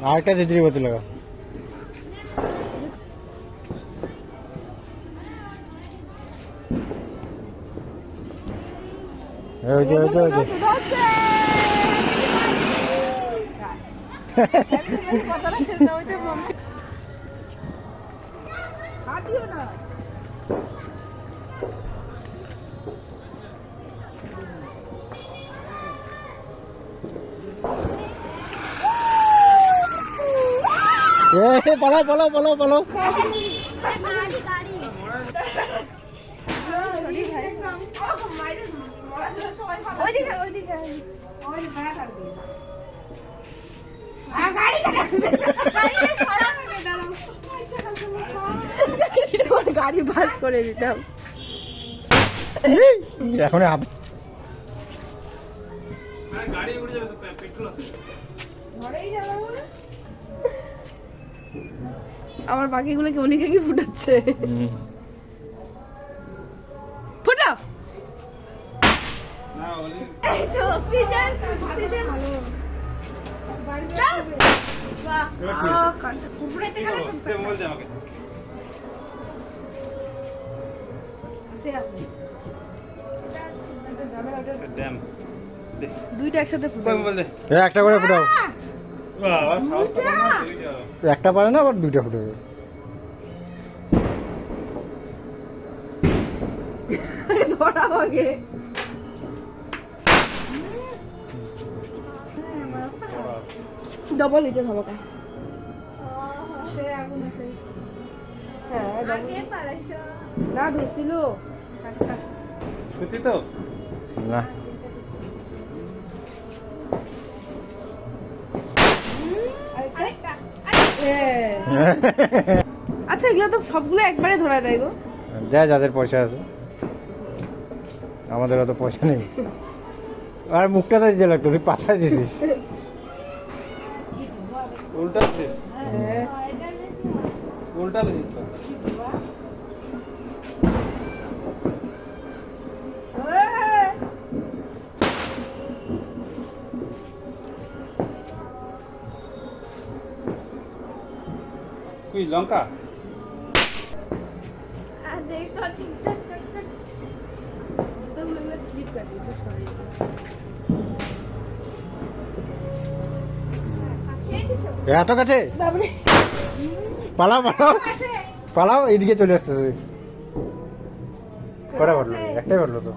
আরেকটা ঝিঝিরি বোতল লাগা। পালাও পালাও পালাও পালাও। গাড়ি ভাগ করে দিতাম এখন। আমার পাখিগুলোকে অনেকে কি ফুটাচ্ছে। ফুটাও দুইটা একসাথে একটা করে ফুটাও। একটা পারে না, আবার দুইটা ফুটাবে। ডবল এটা ধমাকা। না ধরছিল সত্যি তো না। আচ্ছা, এগুলো তো সবগুলো একবারে ধরা দেয় গো। যা যাদের পয়সা আছে, আমাদের অত পয়সা নেই। আর মুখটা দিতে লাগতো, তুই পাছায় দিছিস। উল্টা দিস, উল্টা দিস। কুই লঙ্কা এত কাছে। পালাও পালাও পালাও, এইদিকে চলে আসতেছে। কটা ঘটলো? একটাই ঘটলো তো।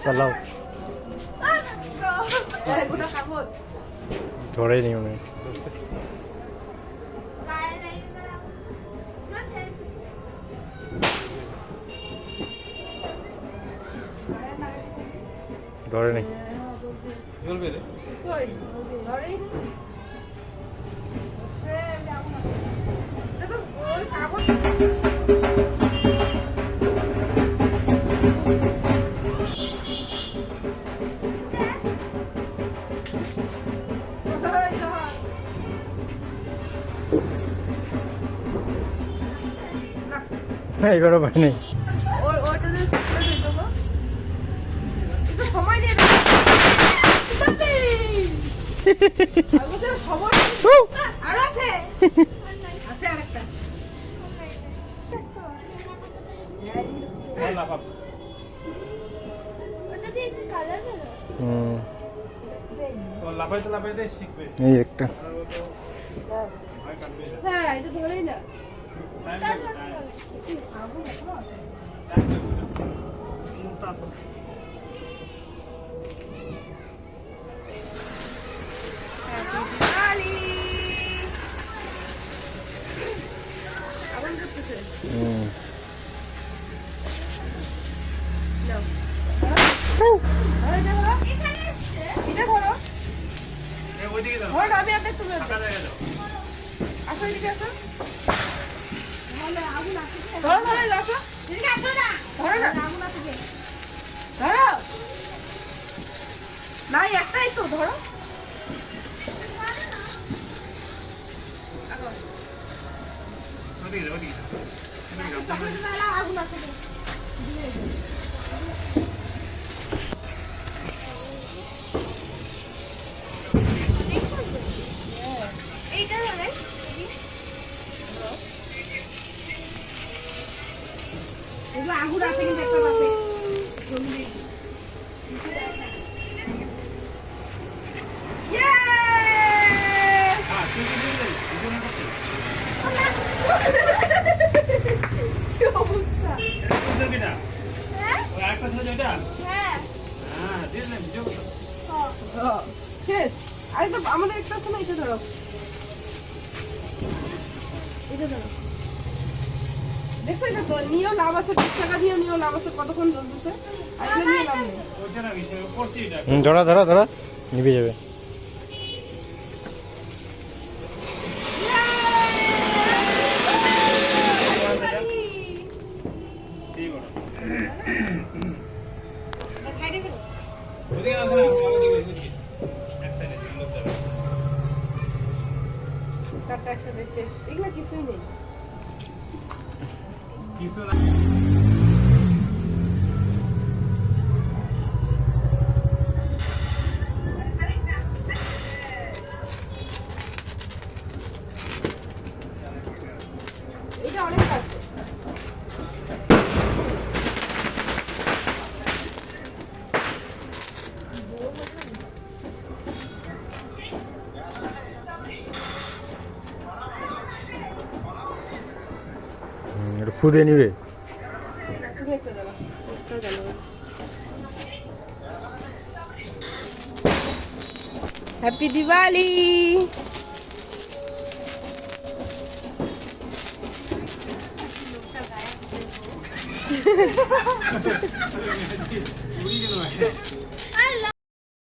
পালাও, ধরেই নি মনে। ধরে নেই। এবারও ভয় নেই। লাফাইতে লাফাইতে শিখবে। এই একটা হ্যাঁ, এটা ধরেই না। না, একটাই তো ধরো। এইটা ধরে এগুলো আগুন আছে কিন্তু একটা পাশে জলদি শেষ আরেকটা আমাদের একটা আছে না এটা ধরো এটা ধরো দেখো এটা তো নিয়েও লাভ আছে 20 টাকা দিয়ে নিয়েও লাভ আছে কতক্ষণ চলতেছে আর এটা নিয়ে লাভ নেই ধরা ধরা ধরা নিভে যাবে। সাইডে গেল চারটা একসাথে শেষ এগুলো কিছুই নেই এটা অনেক আছে একটু ফুদে নিবে। তুমি একটা দাও একটা গেল হ্যাপি দিওয়ালি